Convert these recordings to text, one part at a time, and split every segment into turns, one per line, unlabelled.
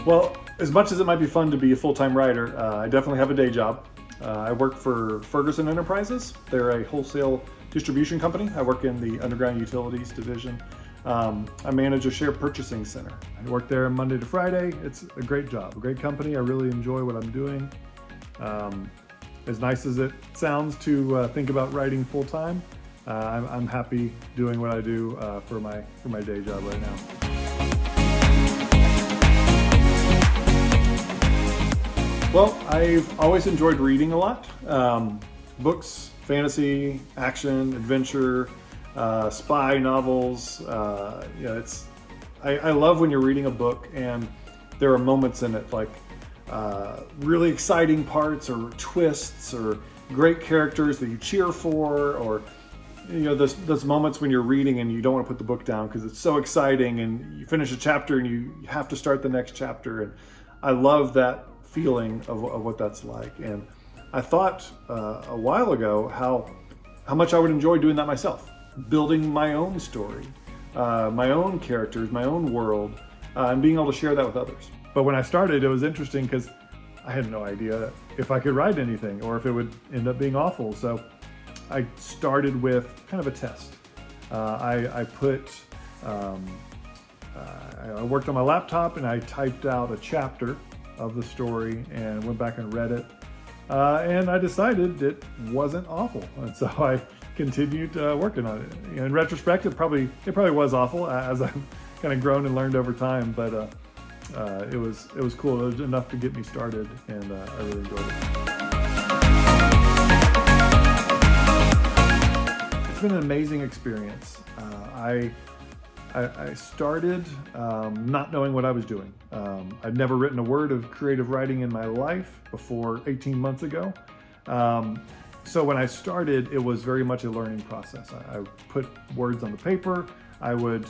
Well, as much as it might be fun to be a full-time writer, I definitely have a day job. I work for Ferguson Enterprises. They're a wholesale distribution company. I work in the underground utilities division. I manage a shared purchasing center. I work there Monday to Friday. It's a great job, a great company. I really enjoy what I'm doing. As nice as it sounds to think about writing full-time, I'm happy doing what I do for my day job right now. Well, I've always enjoyed reading a lot. Books, fantasy, action, adventure, spy novels. I love when you're reading a book and there are moments in it like really exciting parts or twists or great characters that you cheer for, or those moments when you're reading and you don't want to put the book down because it's so exciting, and you finish a chapter and you have to start the next chapter. And I love that feeling of what that's like. And I thought a while ago how much I would enjoy doing that myself, building my own story, my own characters, my own world, and being able to share that with others. But when I started, it was interesting because I had no idea if I could write anything or if it would end up being awful. So I started with kind of a test. I worked on my laptop and I typed out a chapter of the story and went back and read it. And I decided it wasn't awful. And so I continued working on it. In retrospect, it probably was awful as I've kind of grown and learned over time, but it was cool. It was enough to get me started, and I really enjoyed it. It's been an amazing experience. I started not knowing what I was doing. I'd never written a word of creative writing in my life before 18 months ago. So when I started, it was very much a learning process. I put words on the paper. I would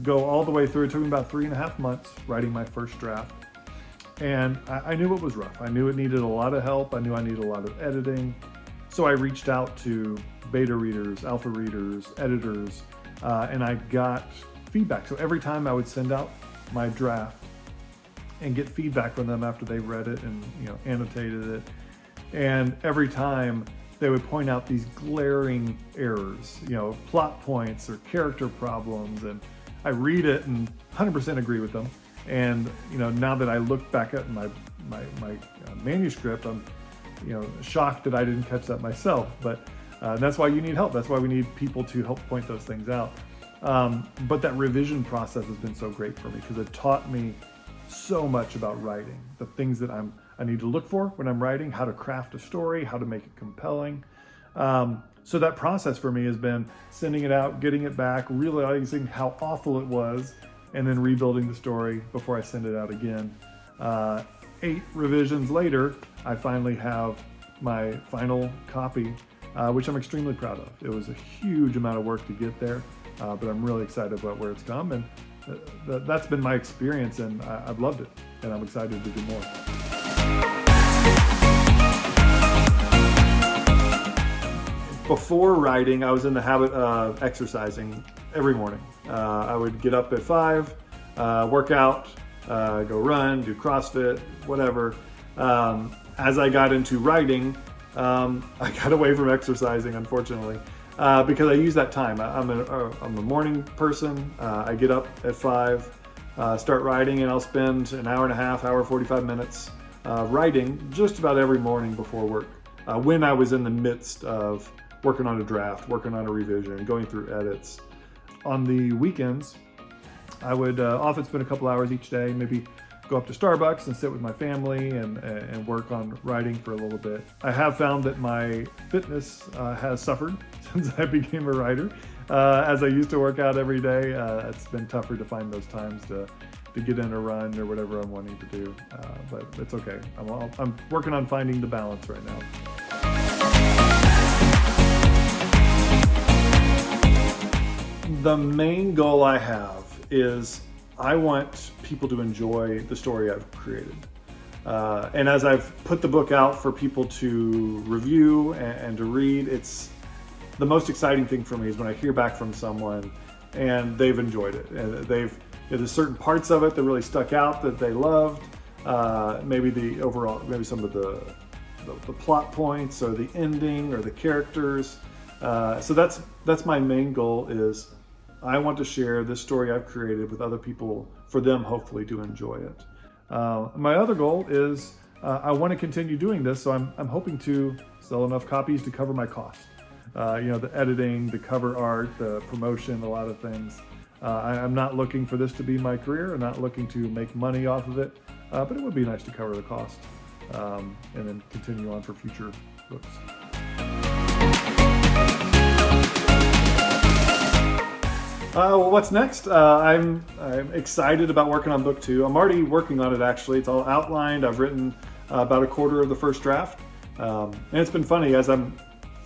go all the way through. It took me about 3.5 months writing my first draft. And I knew it was rough. I knew it needed a lot of help. I knew I needed a lot of editing. So I reached out to beta readers, alpha readers, editors, and I got feedback. So every time I would send out my draft and get feedback from them after they read it and annotated it. And every time they would point out these glaring errors, plot points or character problems, and I read it and 100% agree with them. And now that I look back at my manuscript, I'm shocked that I didn't catch that myself. But that's why you need help. That's why we need people to help point those things out. But that revision process has been so great for me because it taught me so much about writing, the things that I need to look for when I'm writing, how to craft a story, how to make it compelling. So that process for me has been sending it out, getting it back, realizing how awful it was, and then rebuilding the story before I send it out again. 8 revisions later, I finally have my final copy, which I'm extremely proud of. It was a huge amount of work to get there, but I'm really excited about where it's come, and that's been my experience, and I've loved it, and I'm excited to do more. Before writing, I was in the habit of exercising every morning. I would get up at 5, work out, go run, do CrossFit, whatever. As I got into writing, I got away from exercising, unfortunately, because I use that time. I'm a morning person. I get up at 5, start writing, and I'll spend an hour and a half, hour 45 minutes writing just about every morning before work. When I was in the midst of working on a draft, working on a revision, going through edits. On the weekends, I would often spend a couple hours each day, maybe go up to Starbucks and sit with my family and work on writing for a little bit. I have found that my fitness has suffered since I became a writer. As I used to work out every day, it's been tougher to find those times to get in a run or whatever I'm wanting to do, but it's okay. I'm working on finding the balance right now. The main goal I have is I want people to enjoy the story I've created. And as I've put the book out for people to review and to read, it's the most exciting thing for me is when I hear back from someone and they've enjoyed it and they've there's certain parts of it that really stuck out that they loved. Maybe some of the plot points or the ending or the characters. So that's my main goal. Is I want to share this story I've created with other people for them hopefully to enjoy it. My other goal is I want to continue doing this, so I'm hoping to sell enough copies to cover my cost. The editing, the cover art, the promotion, a lot of things. I'm not looking for this to be my career. I'm not looking to make money off of it, but it would be nice to cover the cost and then continue on for future books. Well, what's next? I'm excited about working on book 2. I'm already working on it, actually. It's all outlined. I've written about a quarter of the first draft. And it's been funny as I'm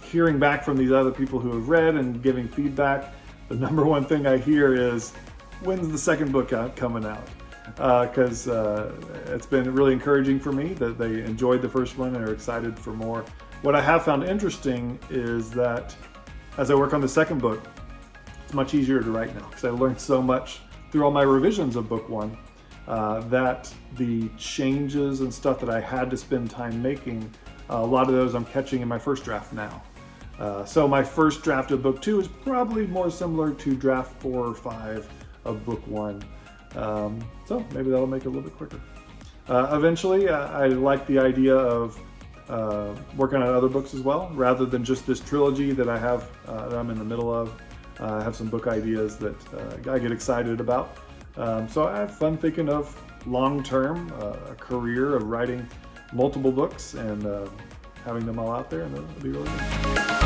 hearing back from these other people who have read and giving feedback. The number one thing I hear is, when's the second book coming out? Because it's been really encouraging for me that they enjoyed the first one and are excited for more. What I have found interesting is that as I work on the second book, it's much easier to write now because I learned so much through all my revisions of book 1 that the changes and stuff that I had to spend time making, a lot of those I'm catching in my first draft now. So my first draft of book 2 is probably more similar to draft 4 or 5 of book 1. So maybe that'll make it a little bit quicker. Eventually, I like the idea of working on other books as well, rather than just this trilogy that I have that I'm in the middle of. I have some book ideas that I get excited about. So I have fun thinking of long-term, a career of writing multiple books and having them all out there, and it'll be really good.